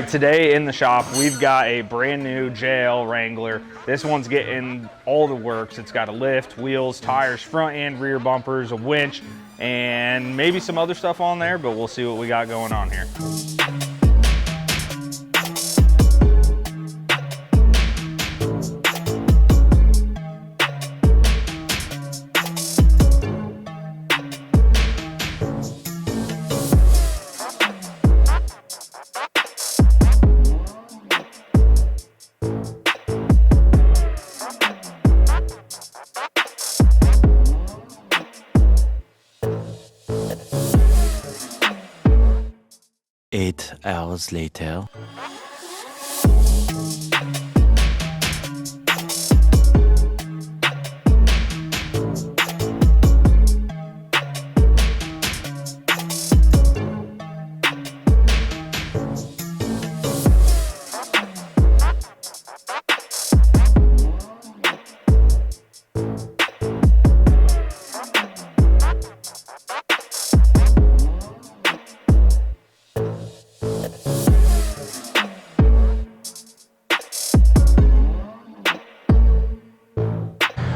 right, today in the shop, we've got a brand new JL Wrangler. This one's getting all the works. It's got a lift, wheels, tires, front and rear bumpers, a winch, and maybe some other stuff on there, but we'll see what we got going on here. Eight hours later.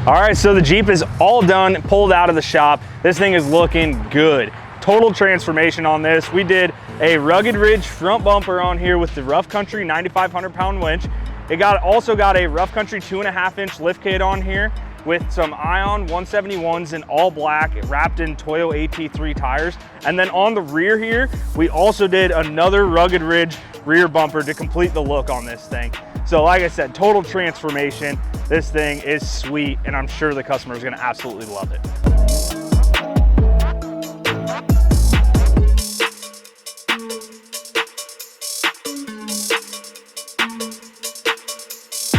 All right, so the Jeep is all done, pulled out of the shop. This thing is looking good. Total transformation on this. We did a Rugged Ridge front bumper on here with the Rough Country 9,500 pound winch. It also got a Rough Country 2.5 inch lift kit on here with some Ion 171s in all black, wrapped in Toyo AT3 tires. And then on the rear here, we also did another Rugged Ridge rear bumper to complete the look on this thing. So like I said, total transformation. This thing is sweet, and I'm sure the customer is gonna absolutely love it.